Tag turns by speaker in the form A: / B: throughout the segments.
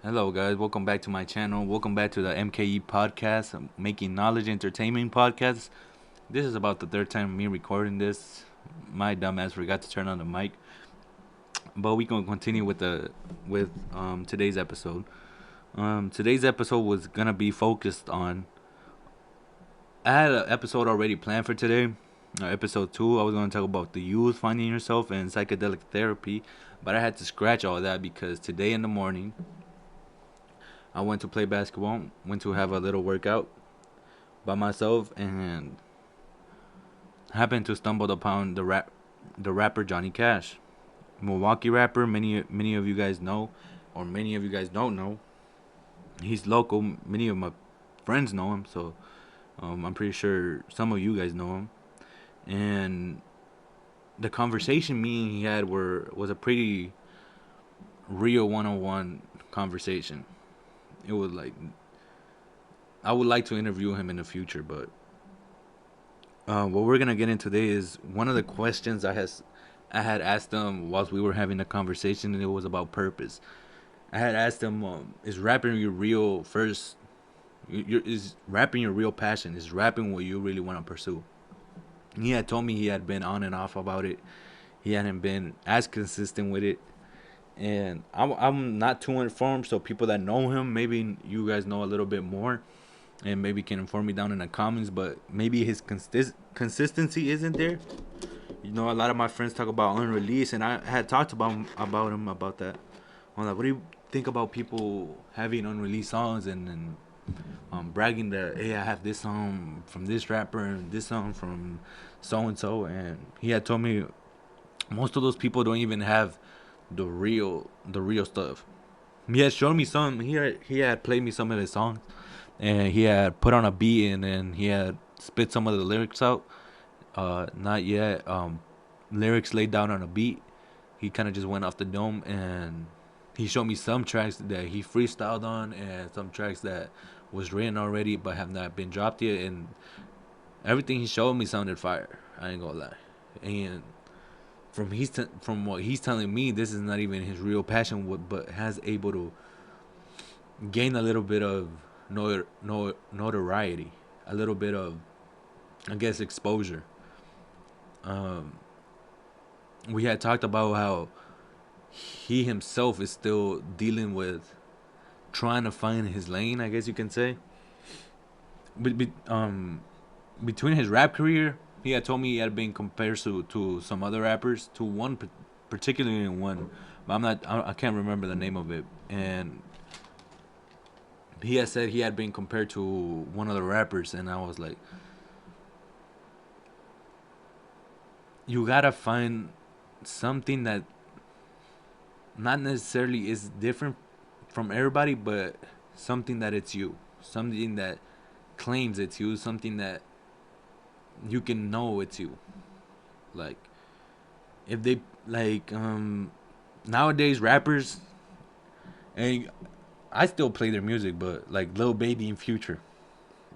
A: Hello, guys. Welcome back to my channel. Welcome back to the MKE podcast, Making Knowledge Entertainment podcast. This is about the third time me recording this. My dumbass forgot to turn on the mic, but we gonna continue with today's episode. Today's episode was gonna be focused on. I had an episode already planned for today. Episode 2, I was gonna talk about the youth finding yourself and psychedelic therapy, but I had to scratch all that because today in the morning I went to play basketball, went to have a little workout by myself, and happened to stumble upon the rapper Johnny Cash, Milwaukee rapper. Many of you guys know, or many of you guys don't know. He's local. Many of my friends know him, so I'm pretty sure some of you guys know him. And the conversation me and he had was a pretty real one-on-one conversation. It was like I would like to interview him in the future, but what we're gonna get into today is one of the questions I had asked him whilst we were having a conversation, and it was about purpose. I had asked him, "Is rapping your real first? Is rapping your real passion? Is rapping what you really want to pursue?" He had told me he had been on and off about it. He hadn't been as consistent with it, and I'm not too informed. So people that know him, maybe you guys know a little bit more, and maybe can inform me down in the comments. But maybe his consistency isn't there. You know, a lot of my friends talk about unreleased, and I had talked about him about that. I'm like, what do you think about people having unreleased songs and bragging that, hey, I have this song from this rapper and this song from so and so, and he had told me most of those people don't even have the real stuff. He had shown me some. He had played me some of his songs, and he had put on a beat, and then he had spit some of the lyrics out. Not yet. Lyrics laid down on a beat. He kind of just went off the dome, and he showed me some tracks that he freestyled on, and some tracks that was written already but have not been dropped yet. And everything he showed me sounded fire. I ain't gonna lie. And from what he's telling me, this is not even his real passion, but has able to gain a little bit of notoriety, a little bit of, I guess, exposure. Um, we had talked about how he himself is still dealing with trying to find his lane, I guess you can say. Between his rap career, he had told me he had been compared to some other rappers, to one particularly one, but I can't remember the name of it. And he had said he had been compared to one of the rappers, and I was like, you gotta find something that not necessarily is different from everybody, but something that it's you, something that claims it's you, something that you can know it's you. Like if they like nowadays rappers, and I still play their music, but like Lil Baby and Future,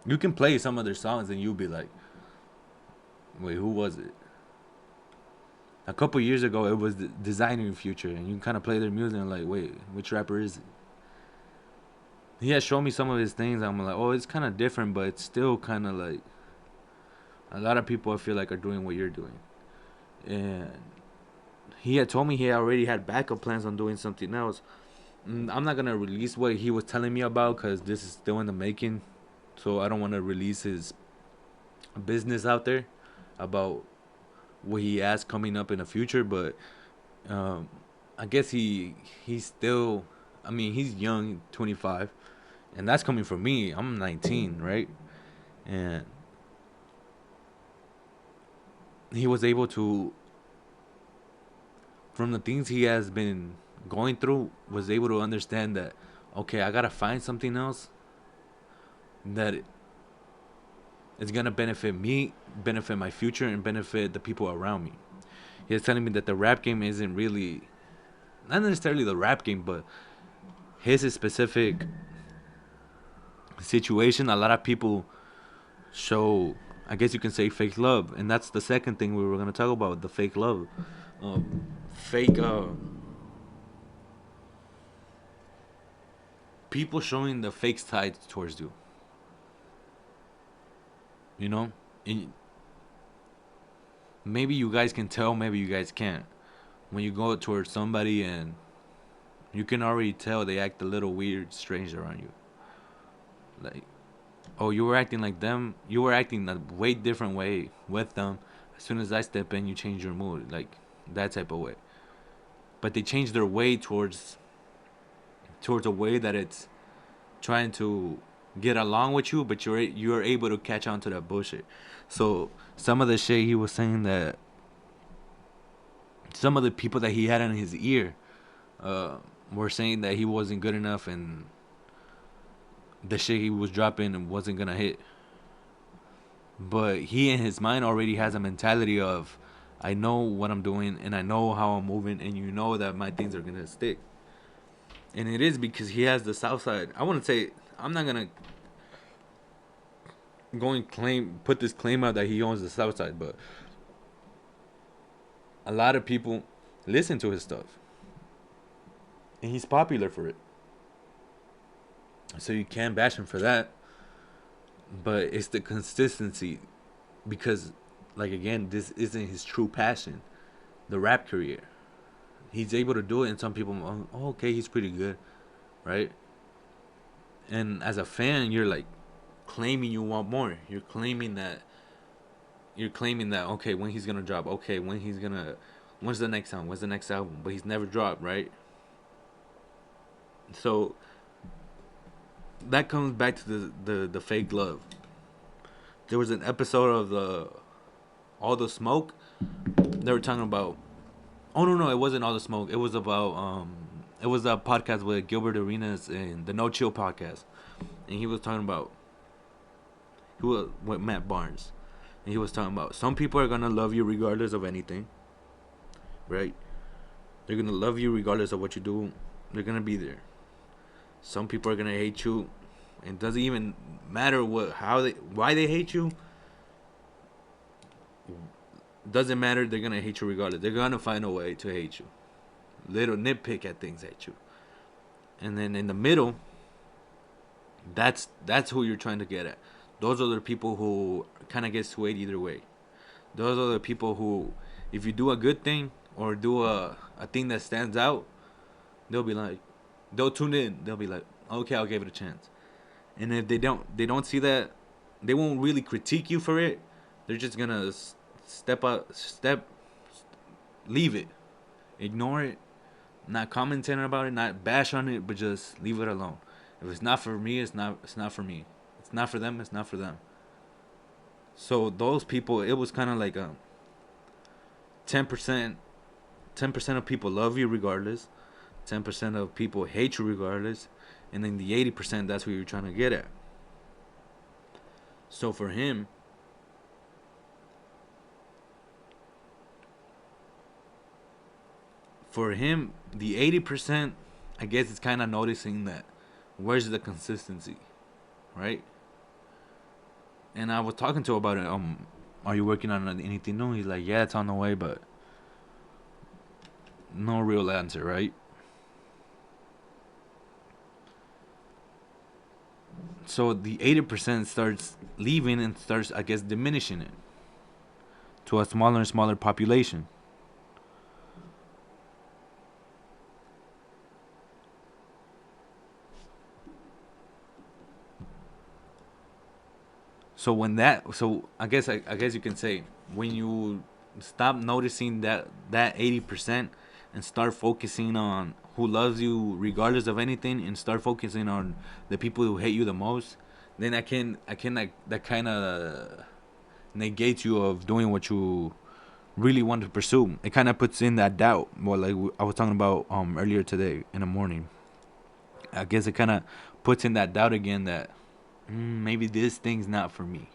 A: you can play some of their songs and you'll be like, wait, who was it? A couple years ago, it was the Designer Future, and you kind of play their music and like, wait, which rapper is it? He had shown me some of his things. I'm like, oh, it's kind of different, but it's still kind of like a lot of people I feel like are doing what you're doing. And he had told me he already had backup plans on doing something else. I'm not gonna release what he was telling me about because this is still in the making, so I don't want to release his business out there about what he has coming up in the future. But um, I guess he's still. I mean, he's young, 25, and that's coming from me. I'm 19, right? And he was able to, from the things he has been going through, was able to understand that, okay, I gotta find something else that is gonna benefit me, benefit my future, and benefit the people around me. He was telling me that the rap game isn't really, not necessarily the rap game, but his specific situation. A lot of people show, I guess you can say, fake love, and that's the second thing we were gonna talk about: the fake love, fake people showing the fake side towards you. You know, and maybe you guys can tell, maybe you guys can't. When you go towards somebody and you can already tell they act a little weird, strange around you. Like, oh, you were acting like them. You were acting a way different way with them. As soon as I step in, you change your mood, like that type of way. But they change their way towards a way that it's trying to get along with you, but you're able to catch on to that bullshit. So some of the shit he was saying, that some of the people that he had in his ear uh, were saying that he wasn't good enough, and the shit he was dropping wasn't gonna hit. But he in his mind already has a mentality of, I know what I'm doing and I know how I'm moving, and you know that my things are gonna stick. And it is because he has the south side. I want to say, I'm not gonna go and put this claim out that he owns the south side, but a lot of people listen to his stuff, and he's popular for it. So you can't bash him for that. But it's the consistency, because, like, again, this isn't his true passion, the rap career. He's able to do it, and some people, oh, okay, he's pretty good, right? And as a fan, you're like claiming you want more. You're claiming that okay, when he's gonna drop, okay, when's the next song, when's the next album, but he's never dropped, right? So that comes back to the fake love. There was an episode of the All the Smoke. They were talking about. Oh no, it wasn't All the Smoke. It was about it was a podcast with Gilbert Arenas and the No Chill podcast, and he was talking about who was with Matt Barnes, and he was talking about some people are gonna love you regardless of anything, right? They're gonna love you regardless of what you do. They're gonna be there. Some people are gonna hate you. It doesn't even matter why they hate you. Doesn't matter. They're gonna hate you regardless. They're gonna find a way to hate you. Little nitpick at things, hate you. And then in the middle, that's who you're trying to get at. Those are the people who kind of get swayed either way. Those are the people who, if you do a good thing or do a thing that stands out, they'll be like, they'll tune in. They'll be like, okay, I'll give it a chance. And if they don't see that, they won't really critique you for it. They're just gonna leave it, ignore it, not commenting about it, not bash on it, but just leave it alone. If it's not for me, it's not. It's not for me. It's not for them. It's not for them. So those people, it was kind of like 10%. 10% of people love you regardless. 10% of people hate you regardless, and then the 80%, that's what you're trying to get at. So for him, the 80%, I guess it's kind of noticing that where's the consistency, right? And I was talking to him about it. Are you working on anything new? He's like, yeah, it's on the way, but no real answer, right? So the 80% starts leaving and starts, I guess, diminishing it to a smaller and smaller population. So I guess you can say, when you stop noticing that 80% and start focusing on who loves you regardless of anything, and start focusing on the people who hate you the most, then I can like that kind of negates you of doing what you really want to pursue. It kind of puts in that doubt. Well, like I was talking about earlier today in the morning. I guess it kind of puts in that doubt again that maybe this thing's not for me.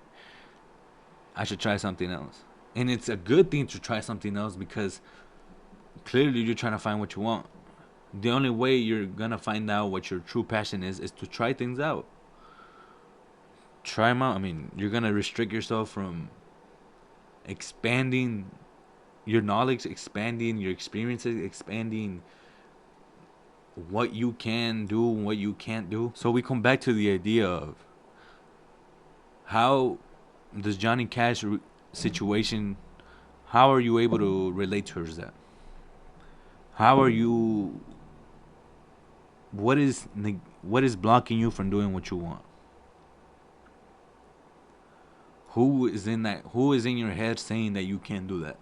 A: I should try something else. And it's a good thing to try something else, because clearly you're trying to find what you want. The only way you're gonna find out what your true passion is to try things out. Try them out. I mean, you're gonna restrict yourself from expanding your knowledge, expanding your experiences, expanding what you can do and what you can't do. So we come back to the idea of how does Johnny Cash situation, how are you able to relate towards that? How are you, what is blocking you from doing what you want? Who is in your head saying that you can't do that?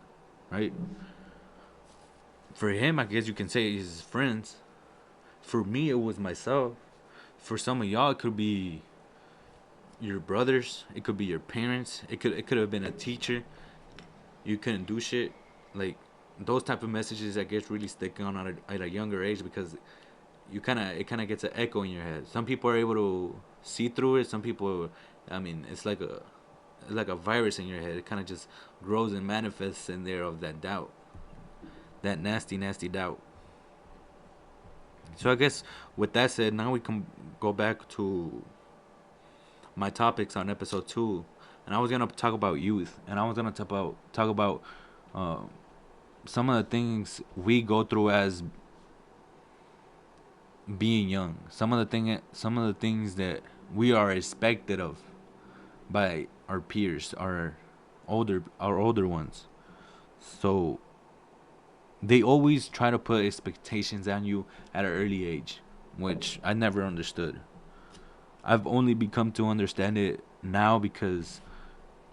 A: Right? For him, I guess you can say his friends. For me, it was myself. For some of y'all, it could be your brothers. It could be your parents. It could have been a teacher. You couldn't do shit. Like those type of messages, I guess, really stick on at a younger age because it kind of gets an echo in your head. Some people are able to see through it. Some people, I mean, it's like a virus in your head. It kind of just grows and manifests in there of that doubt, that nasty, nasty doubt. So I guess with that said, now we can go back to my topics on episode 2, and I was gonna talk about youth, and I was gonna talk about uh, some of the things we go through as being young. Some of the things that we are expected of by our peers, our older ones. So they always try to put expectations on you at an early age, which I never understood. I've only become to understand it now because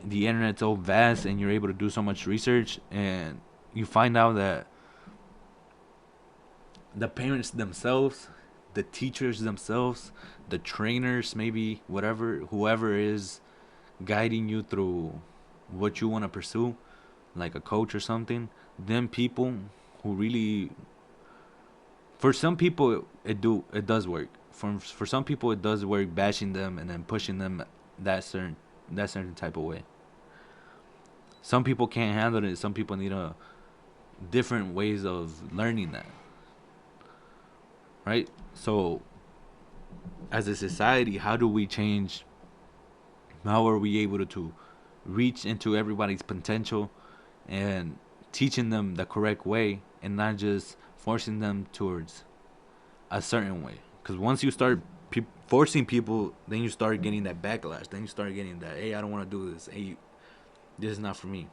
A: the internet's so vast and you're able to do so much research, and you find out that the parents themselves, the teachers themselves, the trainers, maybe whoever is guiding you through what you want to pursue, like a coach or something, them people who really, for some people it does work. For some people it does work bashing them and then pushing them that certain type of way. Some people can't handle it. Some people need a different ways of learning that, right? So as a society, how do we change? How are we able to reach into everybody's potential and teaching them the correct way and not just forcing them towards a certain way? Because once you start forcing people, then you start getting that backlash. Then you start getting that, hey, I don't want to do this. Hey, this is not for me.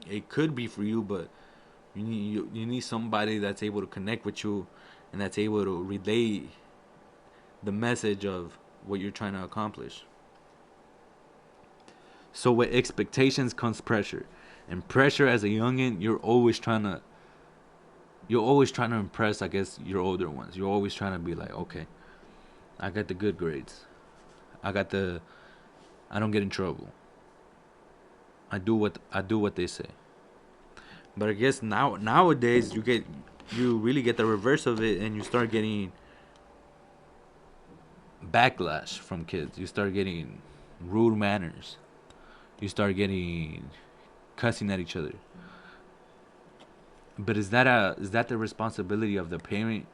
A: It could be for you, but you need somebody that's able to connect with you and that's able to relay the message of what you're trying to accomplish. So with expectations comes pressure, and pressure as a youngin, you're always trying to impress, I guess, your older ones. You're always trying to be like, okay, I got the good grades. I got the I don't get in trouble. I do what they say. But I guess nowadays you really get the reverse of it, and you start getting backlash from kids. You start getting rude manners. You start getting cussing at each other. But is that the responsibility of the parent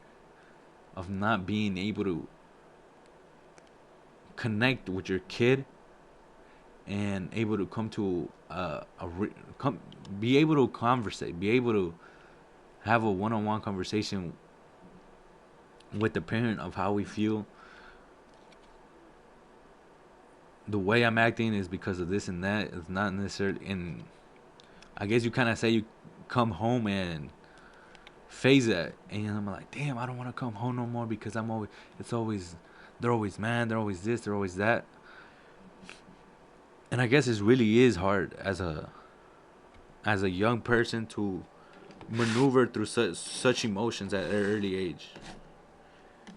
A: of not being able to connect with your kid and able to come to be able to conversate, be able to have a one-on-one conversation with the parent of how we feel. The way I'm acting is because of this and that. It's not necessarily. And I guess you kind of say you come home and phase that, and I'm like, damn, I don't want to come home no more because I'm always. It's always. They're always mad. They're always this. They're always that. And I guess it really is hard as a young person to maneuver through such emotions at an early age.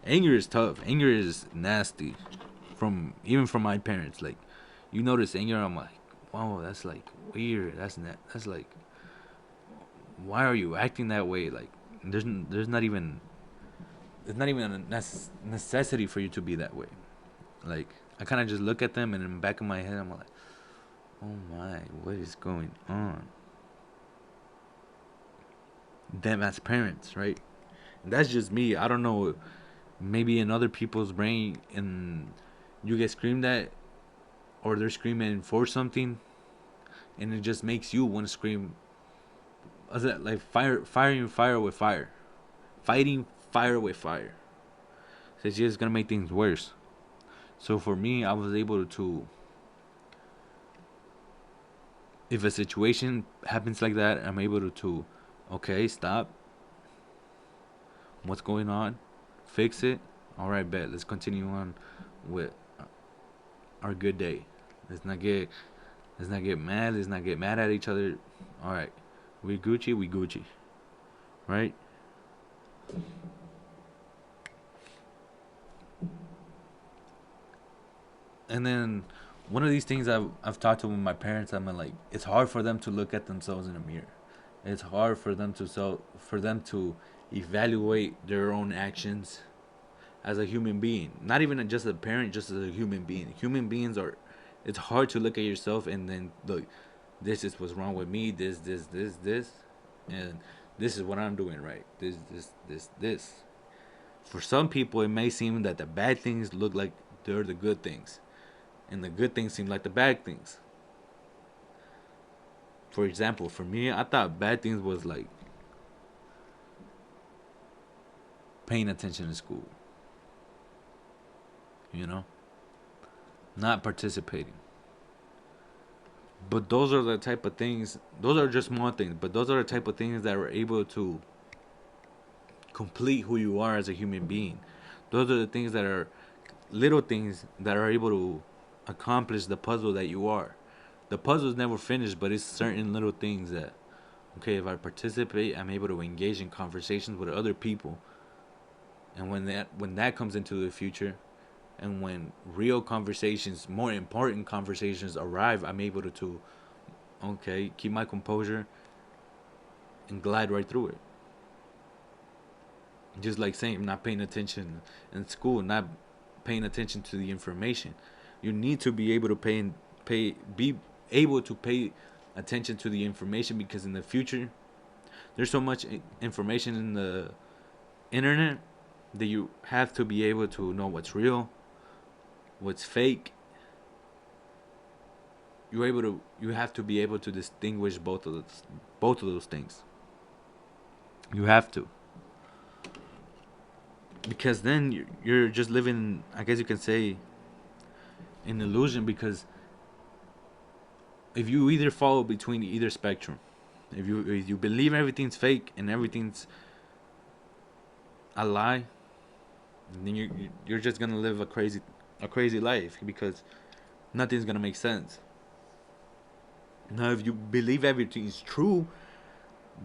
A: Anger is tough. Anger is nasty. From my parents, like, you notice anger, I'm like, wow, that's like weird. That's like, why are you acting that way? Like, there's not even a necessity for you to be that way. Like, I kind of just look at them, and in the back of my head, I'm like, oh my, what is going on? Them as parents, right? And that's just me. I don't know. Maybe in other people's brain, and you get screamed at, or they're screaming for something, and it just makes you want to scream. Is that like firing fire with fire? Fighting fire with fire. So it's just gonna make things worse. So for me, I was able to, if a situation happens like that, I'm able to okay, stop. What's going on? Fix it. All right, bet. Let's continue on with our good day. Let's not get let's not get mad. Let's not get mad at each other. All right, we Gucci. We Gucci. Right? And then one of these things I've talked to with my parents. I'm like, it's hard for them to look at themselves in a mirror. It's hard for them to evaluate their own actions as a human being. Not even just a parent, just as a human being. Human beings are. It's hard to look at yourself and then look. This is what's wrong with me. This, and this is what I'm doing right. This. For some people, it may seem that the bad things look like they're the good things, and the good things seem like the bad things. For example, for me, I thought bad things was like paying attention in school, you know, not participating. But those are the type of things, those are just small things, but those are the type of things that are able to complete who you are as a human being. Those are the things that are little things that are able to accomplish the puzzle that you are. The puzzle is never finished, but it's certain little things that, okay, if I participate, I'm able to engage in conversations with other people. And when that comes into the future, and when real conversations, more important conversations arrive, I'm able to okay, keep my composure and glide right through it. Just like saying, not paying attention in school, not paying attention to the information. You need to be able to be able to pay attention to the information, because in the future, there's so much information in the internet that you have to be able to know what's real, what's fake. You have to be able to distinguish both of those things. You have to, because then you're just living, I guess you can say, an illusion. Because if you either fall between either spectrum, if you believe everything's fake and everything's a lie, then you're just gonna live a crazy life, because nothing's gonna make sense. Now, if you believe everything is true,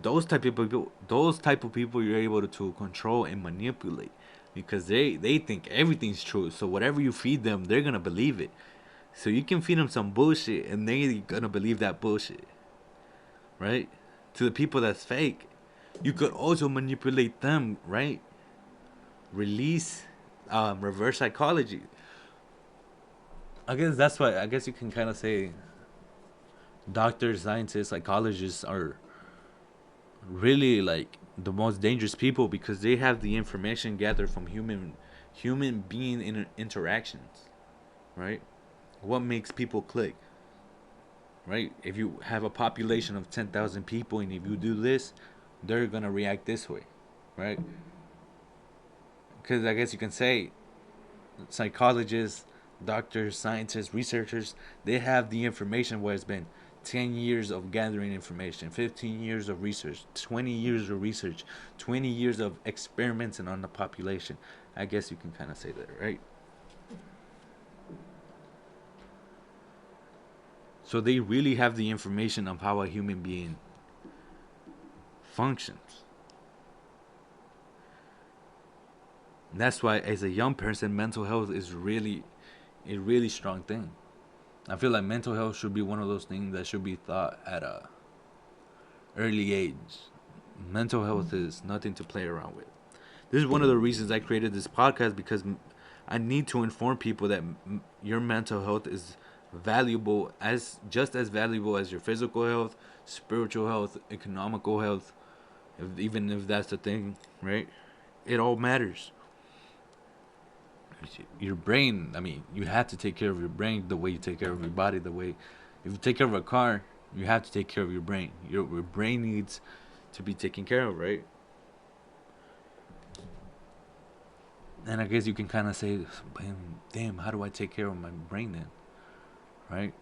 A: those type of people you're able to control and manipulate, because they think everything's true. So whatever you feed them, they're gonna believe it. So you can feed them some bullshit, and they're gonna believe that bullshit, right? To the people that's fake, you could also manipulate them, right? Release, reverse psychology. I guess that's why. I guess you can kind of say doctors, scientists, psychologists are really like the most dangerous people, because they have the information gathered from human being interactions, right? What makes people click, right? If you have a population of 10,000 people, and if you do this, they're gonna react this way, right? Because I guess you can say psychologists, doctors, scientists, researchers, they have the information where it's been 10 years of gathering information, 15 years of research, 20 years of research, 20 years of experimenting on the population. I guess you can kind of say that, right? So they really have the information of how a human being functions. And that's why, as a young person, mental health is really a really strong thing. I feel like mental health should be one of those things that should be thought at a early age. Mental health is nothing to play around with. This is one of the reasons I created this podcast, because I need to inform people that your mental health is valuable, as just as valuable as your physical health, spiritual health, economical health, even if that's the thing, right? It all matters. Your brain, I mean, you have to take care of your brain the way you take care of your body. The way, if you take care of a car, you have to take care of your brain. Your brain needs to be taken care of, right? And I guess you can kind of say, damn, how do I take care of my brain then? Right?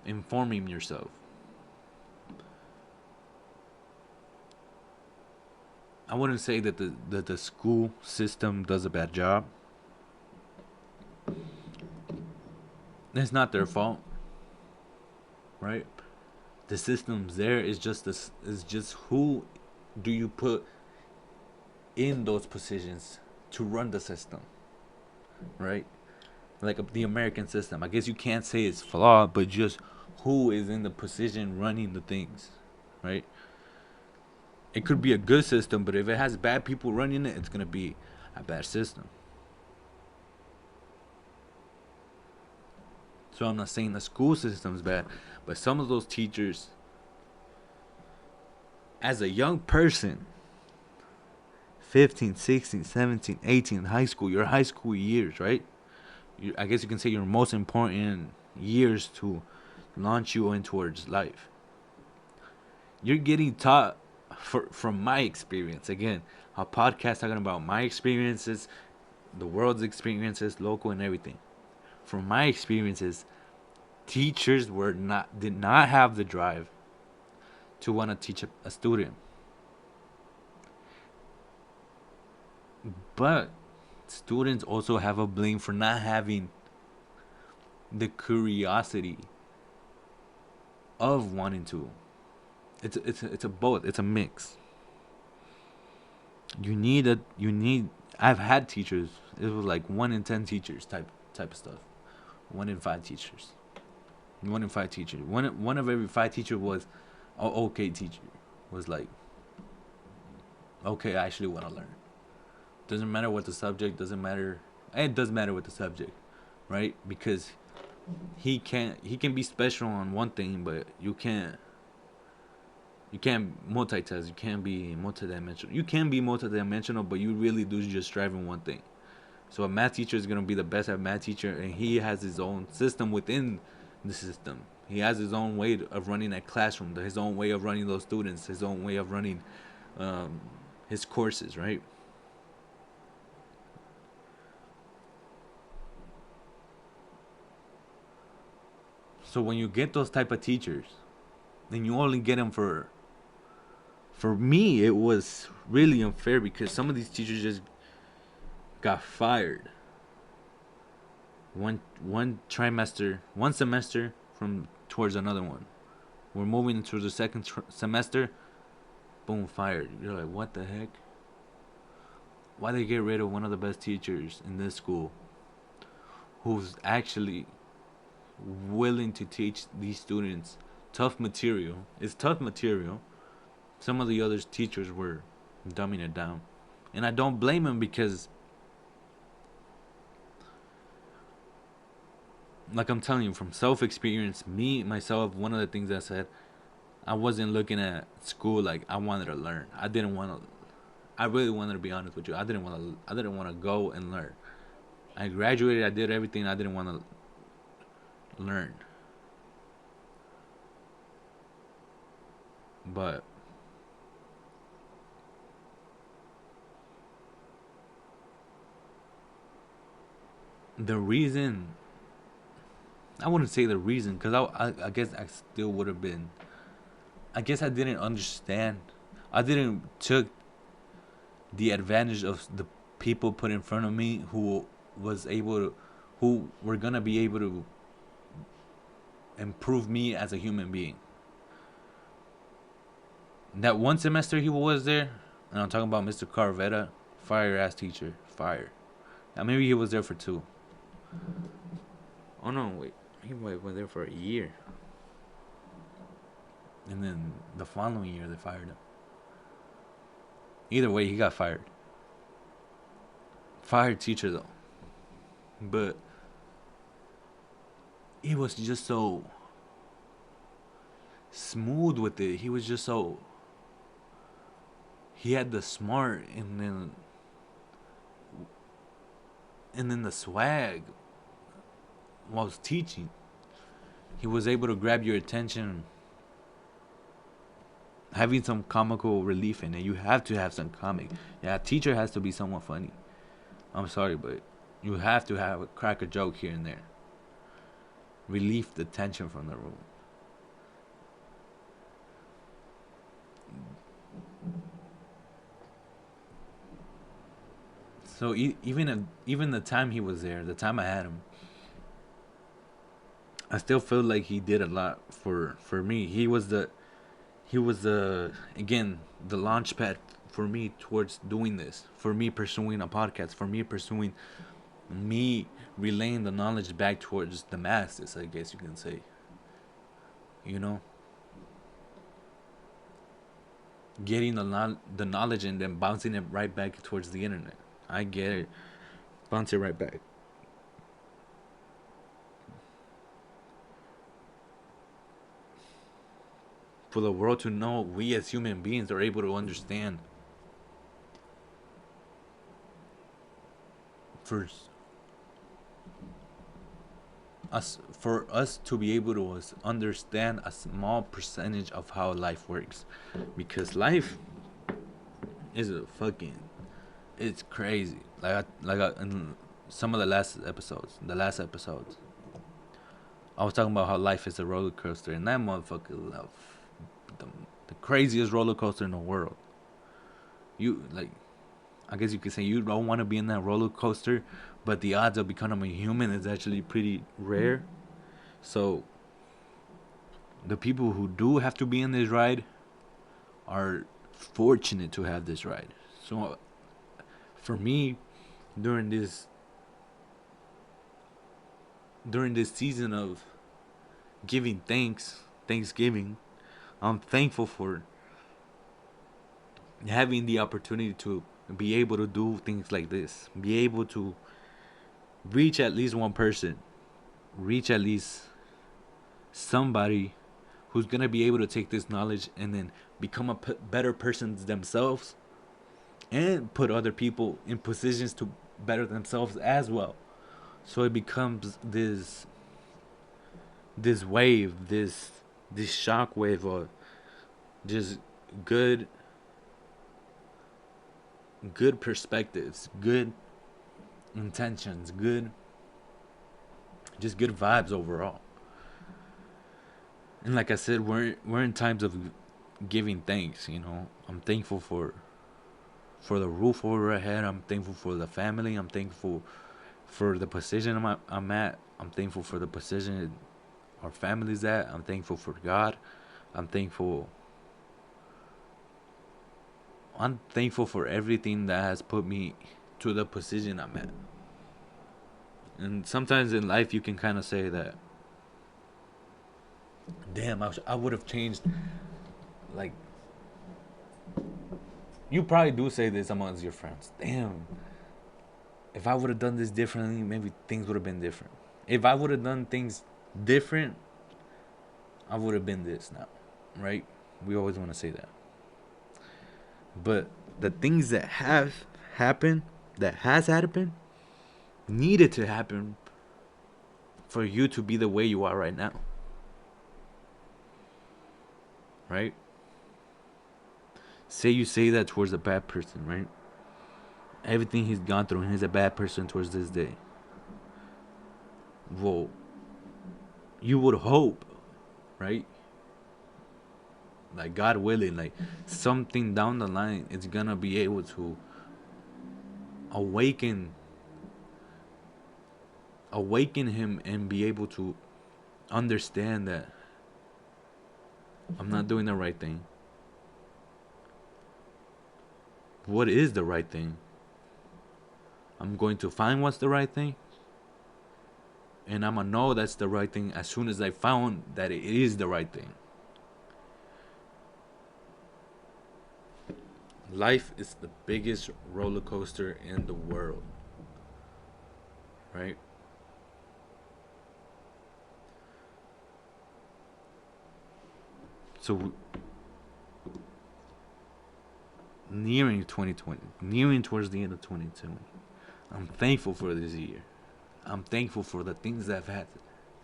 A: Informing yourself. I wouldn't say that the school system does a bad job. It's not their fault, right? The system's there. Is just this. Is just who do you put in those positions to run the system, right? Like the American system. I guess you can't say it's flawed, but just who is in the position running the things, right? It could be a good system, but if it has bad people running it, it's gonna be a bad system. So I'm not saying the school system is bad, but some of those teachers, as a young person, 15, 16, 17, 18, high school, your high school years, right? I guess you can say your most important years to launch you in towards life. You're getting taught from my experience. Again, a podcast talking about my experiences, the world's experiences, local and everything. From my experiences, teachers did not have the drive to want to teach a student. But students also have a blame for not having the curiosity of wanting to. It's a both. It's a mix. You need. I've had teachers. It was like 1 in 10 teachers type of stuff. 1 in 5 teachers. 1 in 5 teachers. One of every 5 teachers was a okay teacher. Was like, okay, I actually want to learn. Doesn't matter what the subject. Doesn't matter. It does matter with the subject, right? Because he can be special on one thing, but you can't multitask. You can't be multidimensional. You can be multidimensional, but you really do just strive in one thing. So a math teacher is gonna be the best at math teacher, and he has his own system within the system. He has his own way of running that classroom, his own way of running those students, his own way of running um, his courses, right? So when you get those type of teachers, then you only get them for me. It was really unfair because some of these teachers just got fired one semester from towards another one. We're moving into the second semester. Boom, fired. You're like, what the heck? Why they get rid of one of the best teachers in this school, who's actually willing to teach these students tough material? It's tough material. Some of the other teachers were dumbing it down, and I don't blame them because, like I'm telling you from self experience, me myself, one of the things I said, I wasn't looking at school like I wanted to learn. I didn't want to. I really wanted to be honest with you. I didn't want to. I didn't want to go and learn. I graduated. I did everything. I didn't want to learn. But the reason, I wouldn't say the reason, because I guess I still would have been. I guess I didn't understand. I didn't took the advantage of the people put in front of me who was able to, who were gonna be able to improve me as a human being. That one semester he was there, and I'm talking about Mr. Carvetta, fire ass teacher, fire. Now maybe he was there for 2. Oh no, wait, he was there for a year, and then the following year they fired him. Either way, he got fired. Fired teacher though, but he was just so smooth with it. He was just so. He had the smart and then the swag while teaching. He was able to grab your attention having some comical relief in it. You have to have some comic. Yeah, teacher has to be somewhat funny. I'm sorry, but you have to have a crack a joke here and there. Relieve the tension from the room. So even the time he was there, the time I had him, I still feel like he did a lot for me. He was the again the launch pad for me towards doing this, for me pursuing a podcast, for me pursuing me relaying the knowledge back towards the masses, I guess you can say. You know, getting the knowledge and then bouncing it right back towards the internet. I get it, bounce it right back for the world to know we as human beings are able to understand. For us to be able to understand a small percentage of how life works, because life is a fucking it's crazy. In some of the last episodes, I was talking about how life is a roller coaster, and that motherfucker love the, the craziest roller coaster in the world. You like, I guess you could say you don't want to be in that roller coaster, but the odds of becoming a human is actually pretty rare. So the people who do have to be in this ride are fortunate to have this ride. So for me, during this during this season of giving Thanksgiving, I'm thankful for having the opportunity to be able to do things like this, be able to reach at least one person, reach at least somebody who's gonna be able to take this knowledge and then become a better person themselves and put other people in positions to better themselves as well. So it becomes this wave, this shock wave of just good good perspectives, good intentions, good vibes overall. And like I said, we're in times of giving thanks. You know, I'm thankful for the roof over our head. I'm thankful for the family. I'm thankful for the position I'm at. I'm thankful for the position our family's at. I'm thankful for God. I'm thankful. I'm thankful for everything that has put me to the position I'm at. And sometimes in life, you can kind of say that, damn, I would have changed. Like, you probably do say this amongst your friends. Damn, if I would have done this differently, maybe things would have been different. If I would have done things different, I would have been this now, right? We always want to say that. But the things that have happened, that has happened, needed to happen for you to be the way you are right now, right? Say you say that towards a bad person, right? Everything he's gone through, and he's a bad person towards this day. Well, you would hope, right? Like, God willing, like something down the line, it's gonna be able to awaken him and be able to understand that I'm not doing the right thing. What is the right thing? I'm going to find what's the right thing, and I'm gonna know that's the right thing as soon as I found that it is the right thing. Life is the biggest roller coaster in the world, right? So nearing 2020, nearing towards the end of 2020, I'm thankful for this year. I'm thankful for the things that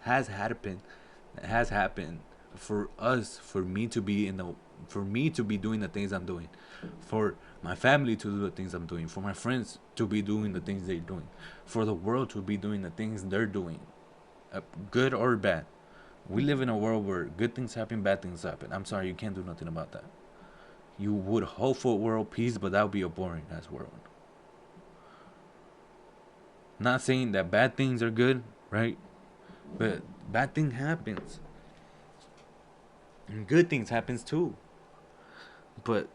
A: has happened, that has happened for us, for me to be in the for me to be doing the things I'm doing, for my family to do the things I'm doing, for my friends to be doing the things they're doing, for the world to be doing the things they're doing, good or bad. We live in a world where good things happen, bad things happen. I'm sorry, you can't do nothing about that. You would hope for world peace, but that would be a boring ass world. Not saying that bad things are good, right? But bad thing happens. And good things happens too. But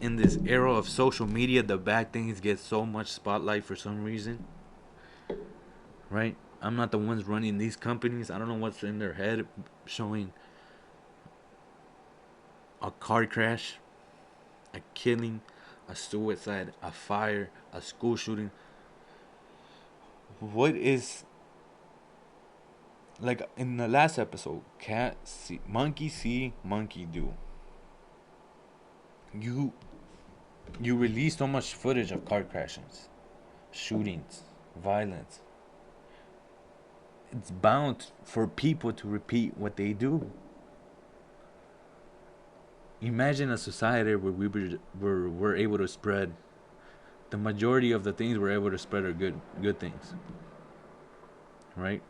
A: in this era of social media, the bad things get so much spotlight for some reason, right? I'm not the ones running these companies. I don't know what's in their head showing a car crash, a killing, a suicide, a fire, a school shooting. What is, like in the last episode, cat see, monkey do. You you release so much footage of car crashes, shootings, violence. It's bound for people to repeat what they do. Imagine a society where we're able to spread the majority of the things we're able to spread are good things, right?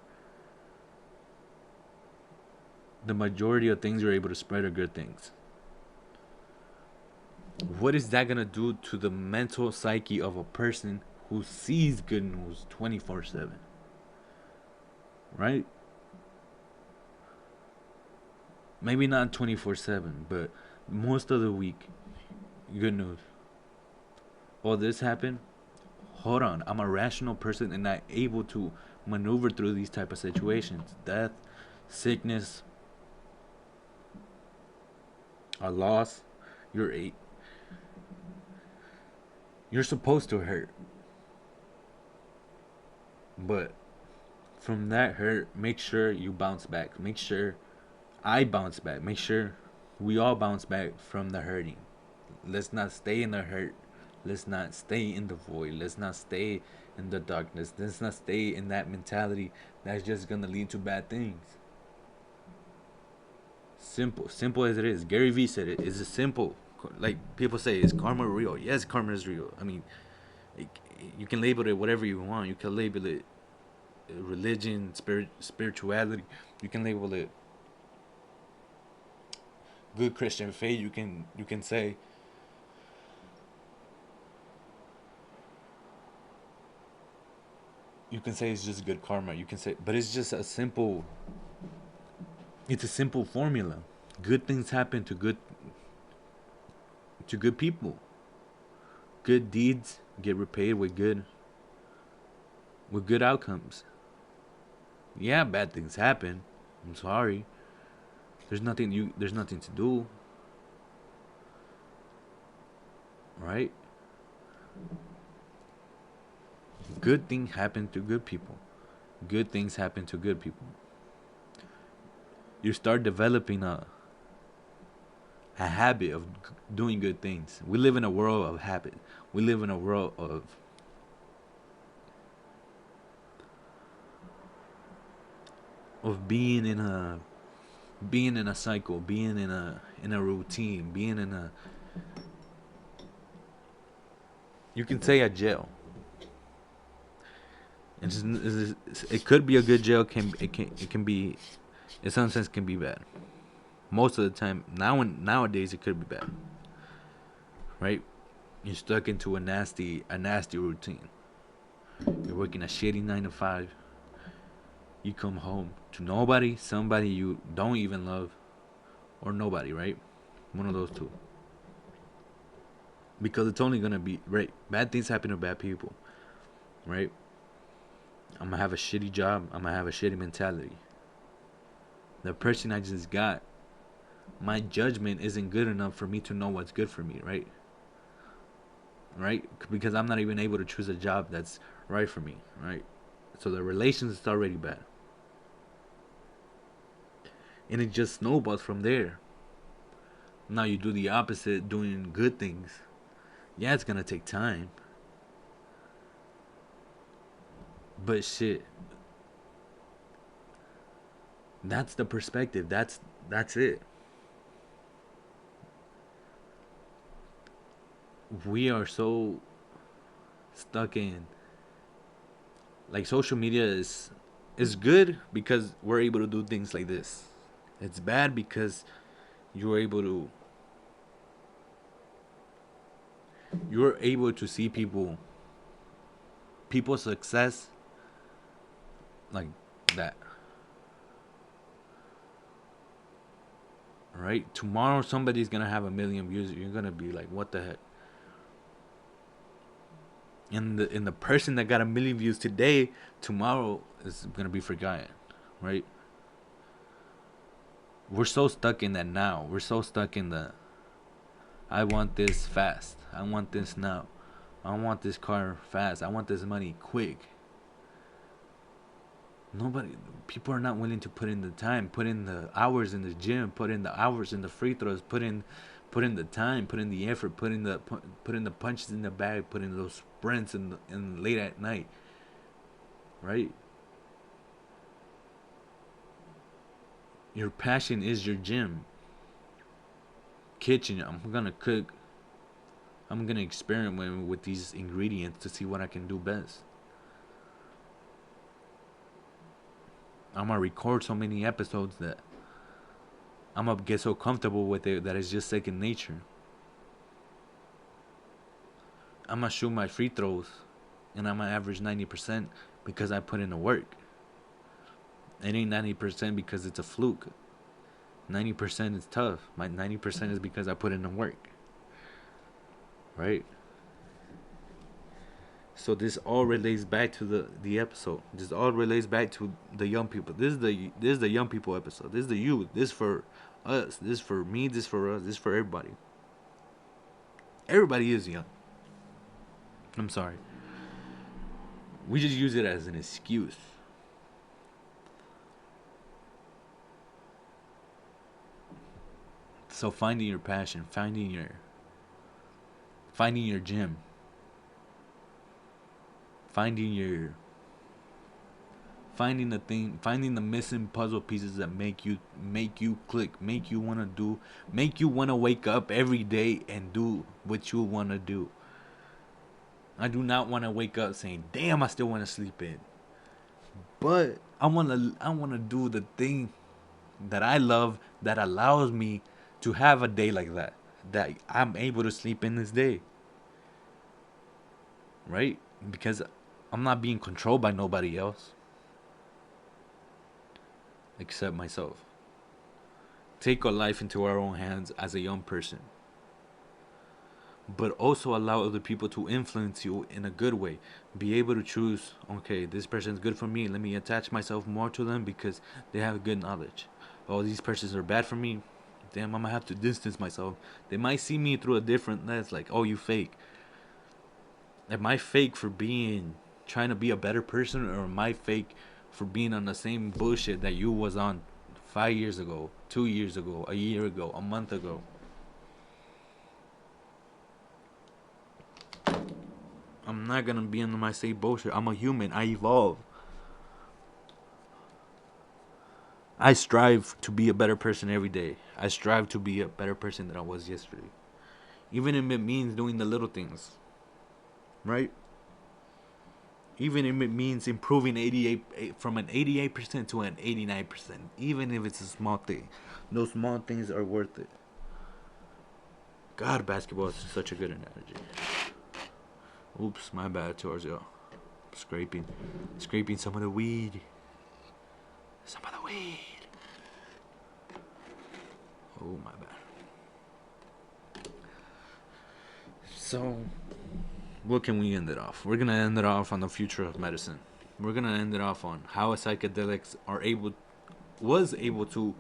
A: The majority of things you're able to spread are good things. What is that gonna do to the mental psyche of a person who sees good news 24/7, right? Maybe not 24/7, but most of the week, good news. Oh, this happened. Hold on, I'm a rational person and I'm able to maneuver through these type of situations. Death, sickness, a loss. You're a, you're supposed to hurt, but from that hurt, make sure you bounce back. Make sure I bounce back. Make sure we all bounce back from the hurting. Let's not stay in the hurt. Let's not stay in the void. Let's not stay in the darkness. Let's not stay in that mentality that's just gonna lead to bad things. Simple as it is. Gary Vee said it. It's a simple. Like people say, is karma real? Yes, karma is real. I mean, it, you can label it whatever you want. You can label it religion, spirituality. You can label it good Christian faith. You can say it's just good karma. You can say, but it's just a simple. It's a simple formula. Good things happen to good people. Good deeds get repaid with good outcomes. Yeah, bad things happen. I'm sorry. There's nothing to do, right? Good things happen to good people. Good things happen to good people. You start developing a habit of doing good things. We live in a world of habit. We live in a world of being in a cycle, being in a routine, being in a, you can say, a jail. It could be a good jail. It can be, in some sense, can be bad. Most of the time, nowadays it could be bad, right? You're stuck into a nasty routine. You're working a shitty 9 to 5. You come home to nobody, somebody you don't even love, or nobody, right? One of those two. Because it's only gonna be right. Bad things happen to bad people, right? I'm gonna have a shitty job. I'm gonna have a shitty mentality. The person I just got, my judgment isn't good enough for me to know what's good for me, right? Right? Because I'm not even able to choose a job that's right for me, right? So the relations is already bad. And it just snowballs from there. Now you do the opposite, doing good things. Yeah, it's gonna take time. But shit, that's the perspective. That's it. we are so stuck in, like, social media is good because we're able to do things like this. It's bad because you're able to you're able to see people's success like that. Right? Tomorrow somebody's gonna have 1 million views. You're gonna be like, what the heck? And the person that got 1 million views today, tomorrow is gonna be forgotten. Right? We're so stuck in that now. We're so stuck in the I want this fast. I want this now. I want this car fast. I want this money quick. Nobody, people are not willing to put in the time, put in the hours in the gym, put in the hours in the free throws, put in the time, put in the effort, put in the punches in the bag, put in those sprints in late at night, right? Your passion is your gym, kitchen. I'm gonna cook. I'm gonna experiment with these ingredients to see what I can do best. I'm gonna record so many episodes that I'm gonna get so comfortable with it that it's just second nature. I'm gonna shoot my free throws, and I'm gonna average 90% because I put in the work. It ain't 90% because it's a fluke. 90% is tough. My 90% is because I put in the work, right? So this all relates back to the episode. This all relates back to the young people. This is the young people episode. This is the youth. This is for us. This is for me. This is for us. This is for everybody. Everybody is young. I'm sorry. We just use it as an excuse. So finding your passion, finding your gym, finding your finding the missing puzzle pieces that make you click, make you wanna wake up every day and do what you wanna do. I do not wanna wake up saying, "Damn, I still wanna sleep in," but I wanna do the thing that I love that allows me to have a day like that. That I'm able to sleep in this day, right? Because I'm not being controlled by nobody else except myself. Take our life into our own hands as a young person, but also allow other people to influence you in a good way. Be able to choose, okay, this person's good for me. Let me attach myself more to them because they have good knowledge. Oh, these persons are bad for me. Damn, I'm gonna have to distance myself. They might see me through a different lens, like, oh, you fake. Am I fake for being trying to be a better person, or am I fake for being on the same bullshit that you was on 5 years ago, 2 years ago, a year ago, a month ago? I'm not gonna be on my same bullshit. I'm a human. I evolve. I strive to be a better person every day. I strive to be a better person than I was yesterday. Even if it means doing the little things, right? Even if it means improving 88 from an 88% to an 89%. Even if it's a small thing, those small things are worth it. God, basketball is such a good analogy. Oops, my bad towards y'all. Scraping some of the weed. Some of the weed. Oh, my bad. So, what can we end it off? We're gonna end it off on the future of medicine. We're gonna end it off on how psychedelics was able to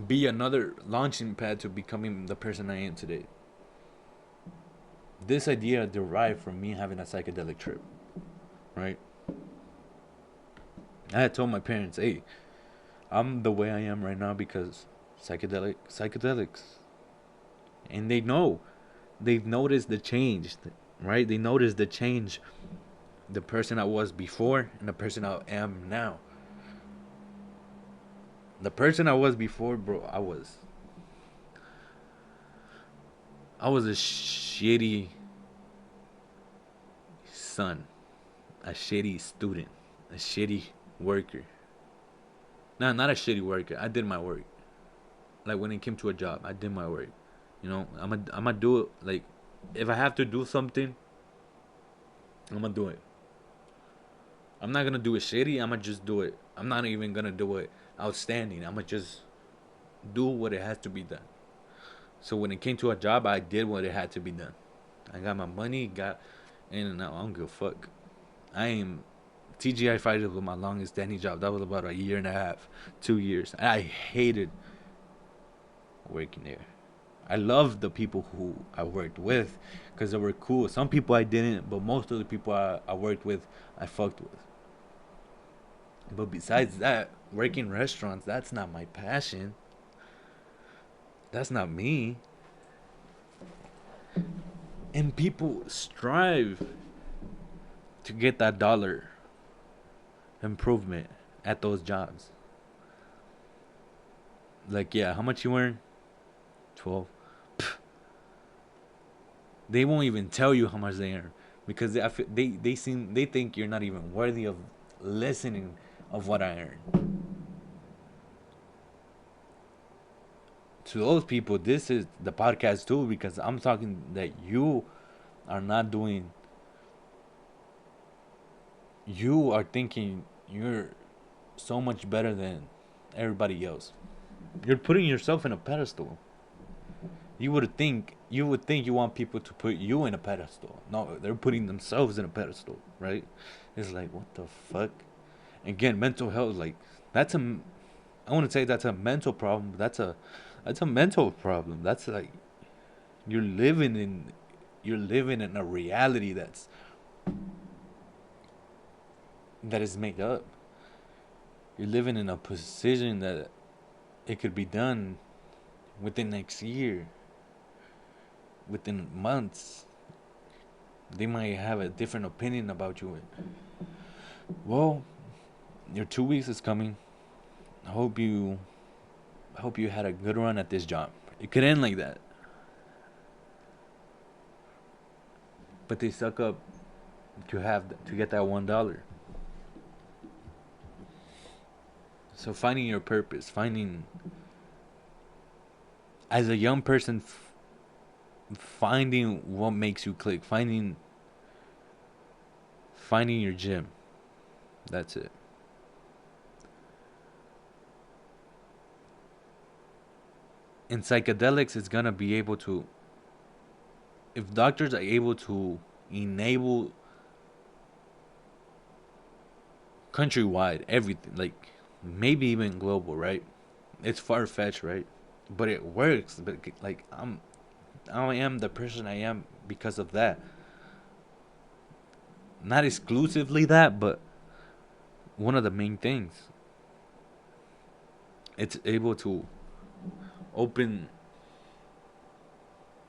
A: be another launching pad to becoming the person I am today. This idea derived from me having a psychedelic trip, right? I had told my parents, "Hey, I'm the way I am right now because psychedelics," and they know, they've noticed the change, right? They noticed the change, the person I was before and the person I am now. The person I was before, bro, I was a shitty son, a shitty student, a shitty worker. No, not a shitty worker. I did my work. Like when it came to a job, I did my work. I'm gonna do it. Like if I have to do something, I'm gonna do it. I'm not gonna do it shitty. I'm gonna just do it. I'm not even gonna do it outstanding. I'm gonna just do what it has to be done. So when it came to a job, I did what it had to be done. I got my money, got in and out. I don't give a fuck. I am TGI Fridays was my longest standing job. That was about a year and a half, 2 years. I hated working there. I loved the people who I worked with because they were cool. Some people I didn't, but most of the people I worked with, I fucked with. But besides that, working restaurants, that's not my passion. That's not me. And people strive to get that dollar improvement at those jobs. Like, yeah, how much you earn? 12. They won't even tell you how much they earn because they think you're not even worthy of listening of what I earn. To those people, this is the podcast too because I'm talking that you are not doing. You are thinking you're so much better than everybody else. You're putting yourself in a pedestal. You would think you want people to put you in a pedestal. No, they're putting themselves in a pedestal, right? It's like what the fuck. Again, mental health, like that's a. I want to say that's a mental problem. But that's a mental problem. That's like you're living in, you're living in a reality that is made up. You're living in a position that it could be done within next year, within months. They might have a different opinion about you. Well, your 2 weeks is coming. I hope you I hope you had a good run at this job. It could end like that. But they suck up to get that $1. So finding your purpose, finding as a young person, finding what makes you click, finding your gym. That's it. In psychedelics, it's gonna be able to. If doctors are able to enable countrywide everything, like maybe even global, right? It's far fetched, right? But it works. But like I am the person I am because of that. Not exclusively that, but one of the main things. It's able to open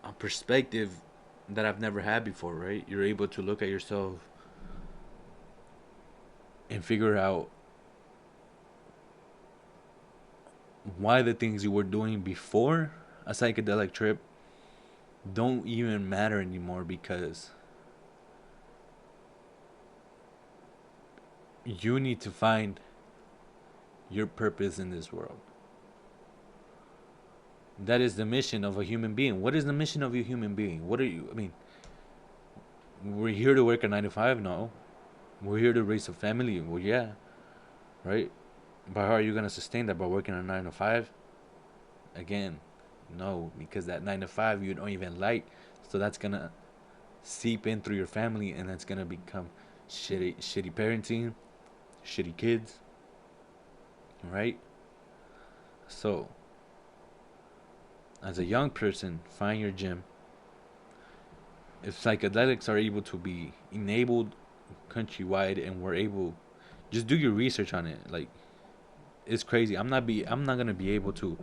A: a perspective that I've never had before, right? You're able to look at yourself and figure out why the things you were doing before a psychedelic trip don't even matter anymore because you need to find your purpose in this world. That is the mission of a human being. What is the mission of a human being? What are you? I mean, we're here to work a 9 to 5. No, we're here to raise a family. Well, yeah, right. But how are you gonna sustain that by working a 9 to 5? Again, no, because that 9 to 5 you don't even like. So that's gonna seep in through your family, and that's gonna become shitty parenting, shitty kids, right? So, as a young person, find your gym. If psychedelics are able to be enabled countrywide, and we're able, just do your research on it. Like, it's crazy. I'm not gonna be able to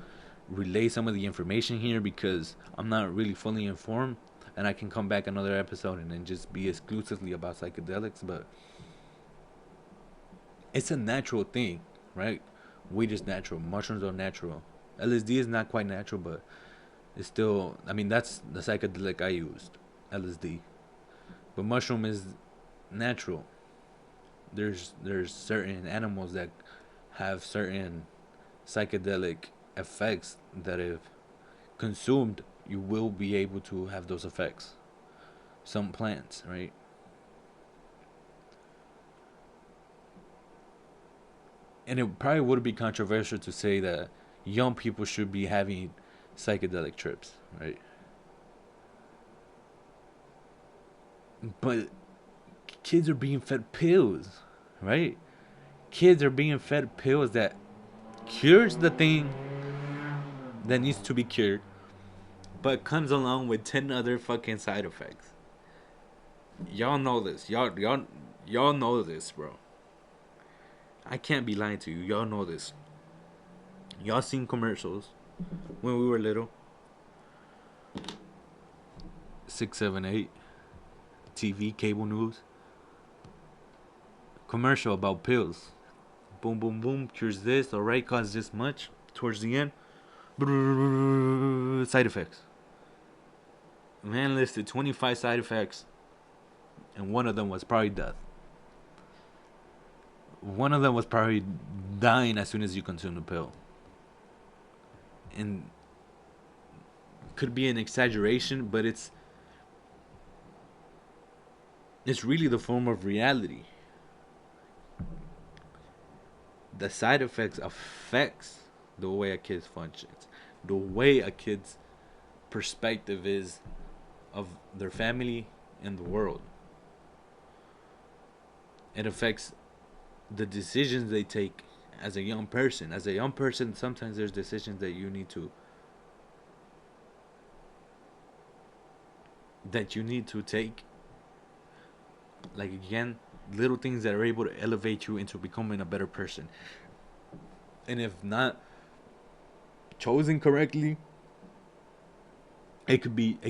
A: relay some of the information here because I'm not really fully informed, and I can come back another episode and then just be exclusively about psychedelics. But it's a natural thing, right? Weed is natural. Mushrooms are natural. LSD is not quite natural, but It's still, I mean, that's the psychedelic I used, LSD. But mushroom is natural. There's certain animals that have certain psychedelic effects that if consumed, you will be able to have those effects. Some plants, right? And it probably would be controversial to say that young people should be having psychedelic trips, right? But kids are being fed pills, right? Kids are being fed pills that cures the thing that needs to be cured, but comes along with 10 other fucking side effects. Y'all know this. Y'all know this, bro. I can't be lying to you. Y'all know this. Y'all seen commercials when we were little. 6, 7, 8. TV, cable news. Commercial about pills. Boom, boom, boom. Cures this. Alright, costs this much. Towards the end. Side effects. Man listed 25 side effects. And one of them was probably death. One of them was probably dying as soon as you consume the pill. And could be an exaggeration, but it's really the form of reality. The side effects affects the way a kid functions, the way a kid's perspective is of their family and the world. It affects the decisions they take as a young person. As a young person, sometimes there's decisions that you need to take. Like again, little things that are able to elevate you into becoming a better person. And if not chosen correctly, it could lead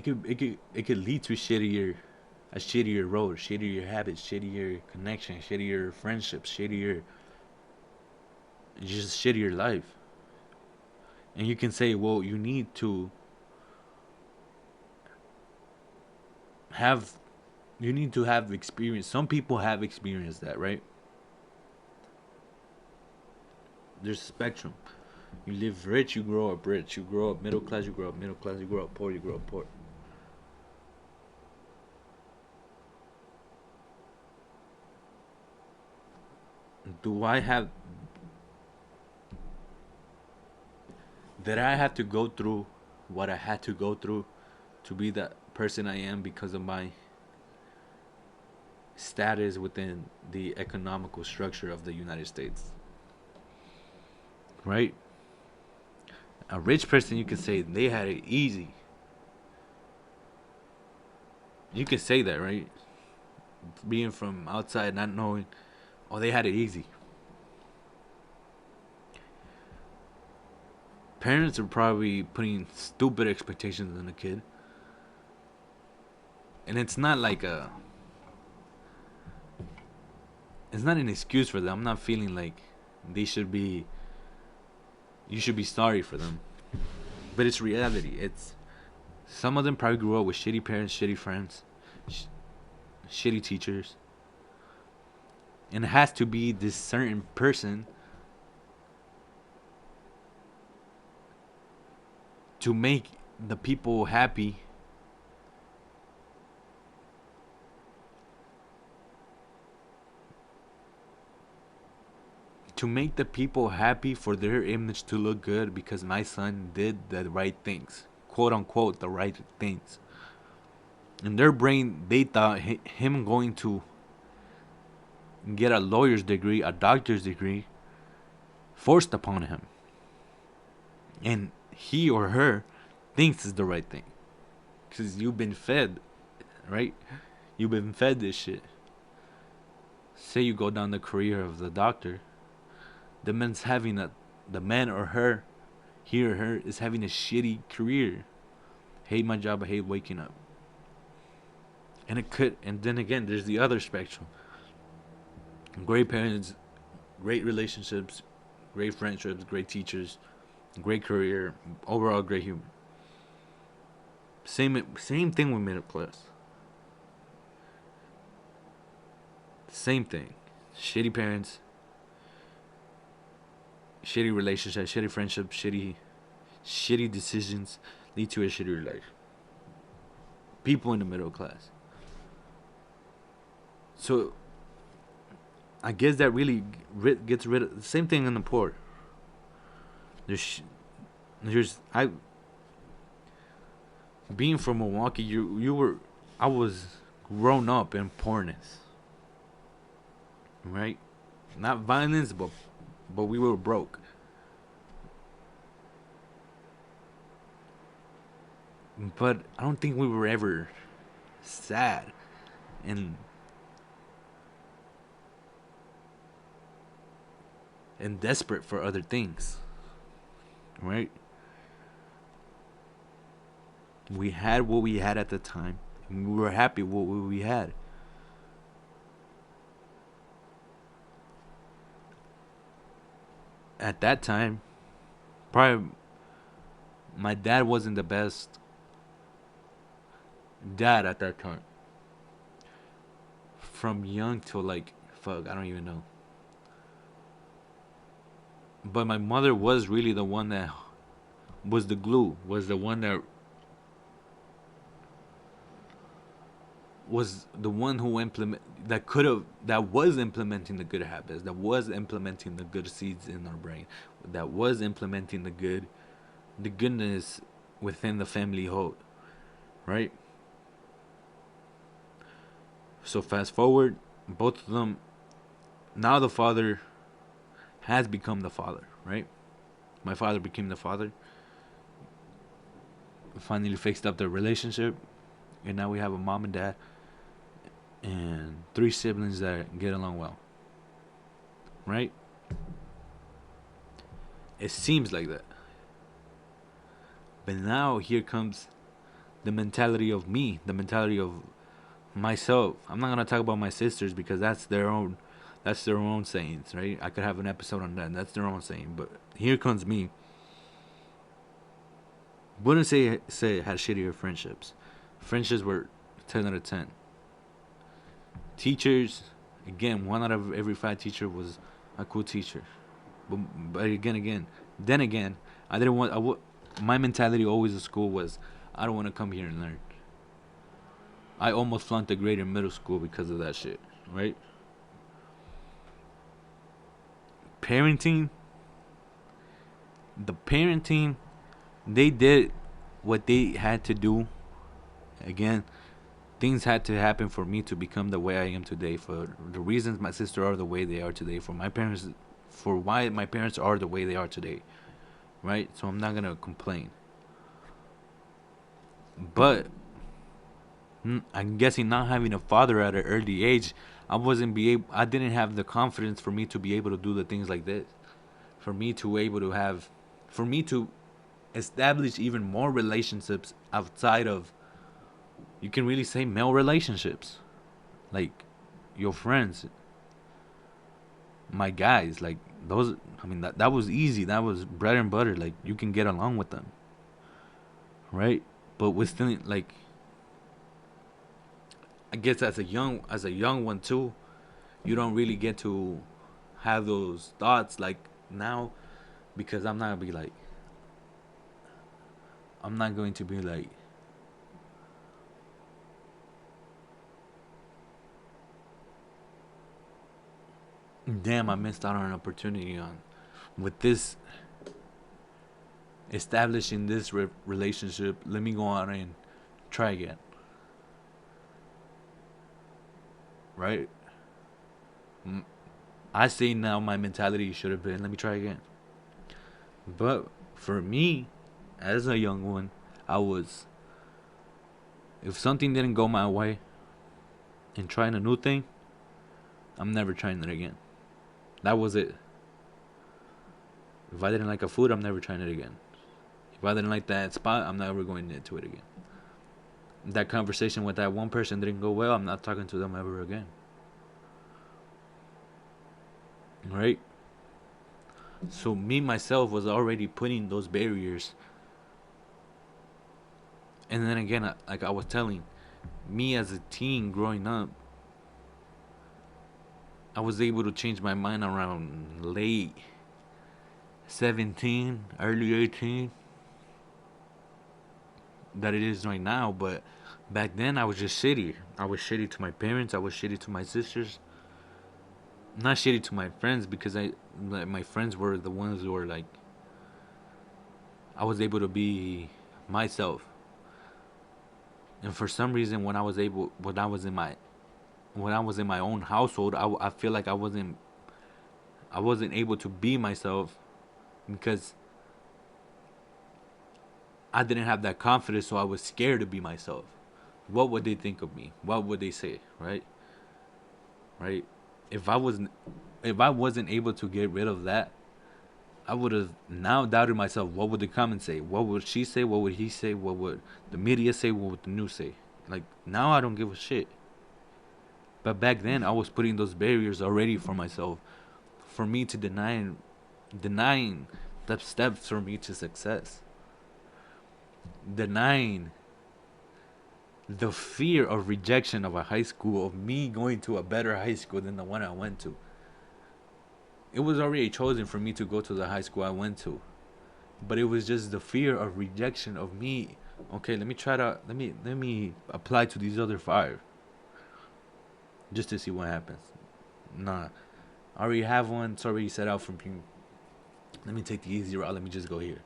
A: to a shittier road, shittier habits, shittier connections, shittier friendships, just shittier life. And you can say, well, have you need to have experience. Some people have experienced that, right? There's a spectrum. You live rich, you grow up rich. You grow up middle class, you grow up middle class. You grow up poor, you grow up poor. Do I have Did I have to go through what I had to go through to be the person I am because of my status within the economical structure of the United States? Right? A rich person, you could say they had it easy. You could say that, right? Being from outside, not knowing, oh, they had it easy. Parents are probably putting stupid expectations on the kid. And it's not an excuse for them. I'm not feeling like they should be you should be sorry for them. But it's reality. It's Some of them probably grew up with shitty parents, shitty friends, sh- shitty teachers. And it has to be this certain person to make the people happy, to make the people happy for their image to look good because my son did the right things, quote unquote, the right things. In their brain, they thought him going to get a lawyer's degree, a doctor's degree, forced upon him. And he or her thinks is the right thing. Because you've been fed, right? You've been fed this shit. Say you go down the career of the doctor, the man or her, he or her is having a shitty career. Hate my job, I hate waking up. And then again, there's the other spectrum. Great parents, great relationships, great friendships, great teachers, great career, overall great human. Same thing with middle class. Same thing. Shitty parents, shitty relationships, shitty friendships, shitty decisions lead to a shittier life. People in the middle class. So I guess that really gets rid of the same thing in the poor. There's there's I being from Milwaukee, you were I was grown up in poorness, right? Not violence, but we were broke. But I don't think we were ever sad and desperate for other things, right? We had what we had at the time, and we were happy with what we had. At that time, probably my dad wasn't the best dad at that time. From young till like fuck, I don't even know. But my mother was really the one that was the glue, was the one that was the one who that was implementing the good habits, that was implementing the good seeds in our brain, that was implementing the goodness within the family whole, right? So fast forward, both of them, now the father has become the father, right? My father became the father, finally fixed up their relationship, and now we have a mom and dad and three siblings that get along well, right? It seems like that. But now here comes the mentality of me, the mentality of myself. I'm not gonna talk about my sisters because that's their own sayings, right? I could have an episode on that. That's their own saying. But here comes me. Wouldn't say it had shittier friendships. Friendships were 10 out of 10. Teachers, again, one out of every five teacher was a cool teacher. But then again, I didn't want. My mentality always at school was, I don't want to come here and learn. I almost flunked a grade in middle school because of that shit, right? Parenting, the parenting, they did what they had to do. Again, things had to happen for me to become the way I am today. For the reasons my sister are the way they are today. For why my parents are the way they are today, right? So I'm not gonna complain. But I'm guessing not having a father at an early age, I didn't have the confidence for me to be able to do the things like this. For me to able to have, for me to establish even more relationships outside of, you can really say, male relationships, like your friends, my guys, like those. I mean that was easy. That was bread and butter. Like you can get along with them, right? But with still like, I guess as a young one too, you don't really get to have those thoughts like now, because I'm not going to be like, damn, I missed out on an opportunity on with this establishing this relationship. Let me go on and try again, right? I say now my mentality should have been, let me try again. But for me, as a young one, I was, if something didn't go my way in trying a new thing, I'm never trying it again. That was it. If I didn't like a food, I'm never trying it again. If I didn't like that spot, I'm never going into it again. That conversation with that one person didn't go well, I'm not talking to them ever again. Right? So me myself was already putting those barriers And then again, like I was telling, me as a teen growing up, I was able to change my mind around late 17, early 18, that it is right now. But back then, I was just shitty. I was shitty to my parents. I was shitty to my sisters. Not shitty to my friends because my friends were the ones who were like, I was able to be myself. And for some reason, when I was in my own household, I feel like I wasn't able to be myself because I didn't have that confidence, so I was scared to be myself. What would they think of me? What would they say? Right? Right? If I wasn't if I wasn't able to get rid of that, I would have now doubted myself. What would the comments say? What would she say? What would he say? What would the media say? What would the news say? Like now I don't give a shit. But back then I was putting those barriers already for myself, for me to denying the steps for me to success, denying the fear of rejection of a high school, of me going to a better high school than the one I went to. It was already chosen for me to go to the high school I went to, but it was just the fear of rejection of me. Okay, let me apply to these other five just to see what happens. Nah, I already have one. It's already set out for me. Let me take the easy route. Let me just go here,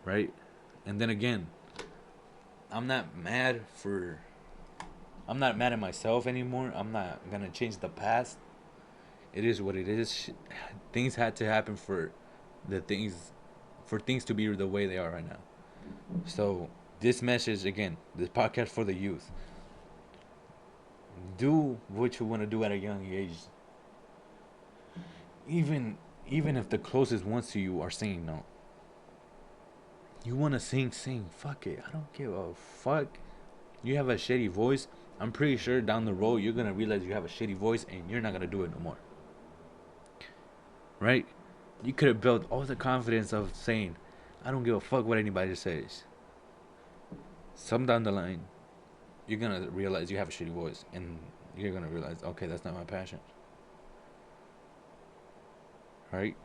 A: right? And then again, I'm not mad for. I'm not mad at myself anymore. I'm not gonna change the past. It is what it is. Things had to happen the things for things to be the way they are right now. So this message again, this podcast for the youth. Do what you want to do at a young age. Even even if the closest ones to you are saying no. You want to sing. Fuck it. I don't give a fuck. You have a shitty voice. I'm pretty sure down the road you're gonna realize you have a shitty voice and you're not gonna do it no more. Right? You could have built all the confidence of saying, I don't give a fuck what anybody says. Some down the line, you're gonna realize you have a shitty voice and you're gonna realize, okay, that's not my passion. Right?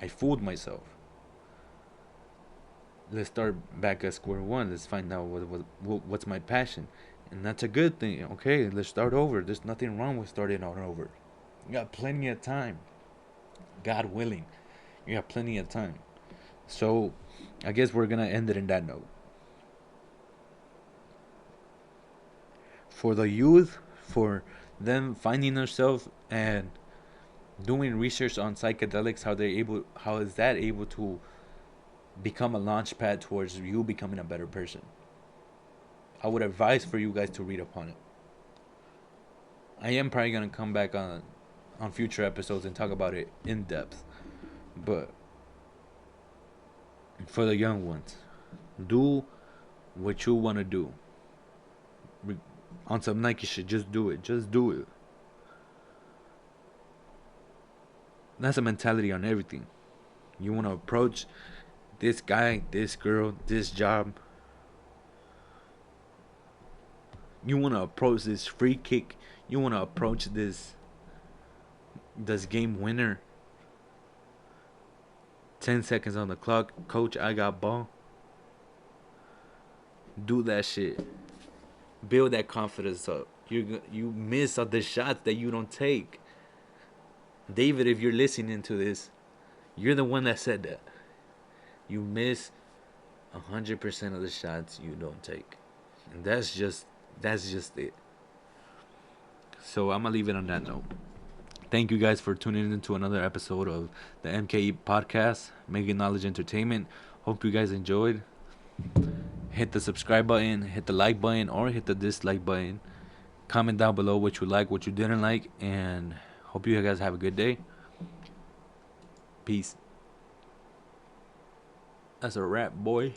A: I fooled myself. Let's start back at square one. Let's find out what's my passion. And that's a good thing. Okay, let's start over. There's nothing wrong with starting all over. You got plenty of time. God willing. You got plenty of time. So, I guess we're gonna end it in that note. For the youth, for them finding themselves and doing research on psychedelics, how is that able to become a launch pad towards you becoming a better person? I would advise for you guys to read upon it. I am probably gonna come back on future episodes and talk about it in depth. But for the young ones, do what you wanna do. On some Nike shit, just do it. Just do it. That's a mentality on everything. You wanna approach this guy, this girl, this job. You want to approach this free kick. You want to approach this game winner. 10 seconds on the clock. Coach, I got ball. Do that shit. Build that confidence up. You miss all the shots that you don't take. David, if you're listening to this, you're the one that said that. You miss 100% of the shots you don't take. And that's just it. So I'm gonna leave it on that note. Thank you guys for tuning into another episode of the MKE podcast, Making Knowledge Entertainment. Hope you guys enjoyed. Hit the subscribe button, hit the like button, or hit the dislike button. Comment down below what you like, what you didn't like, and hope you guys have a good day. Peace. That's a wrap, boy.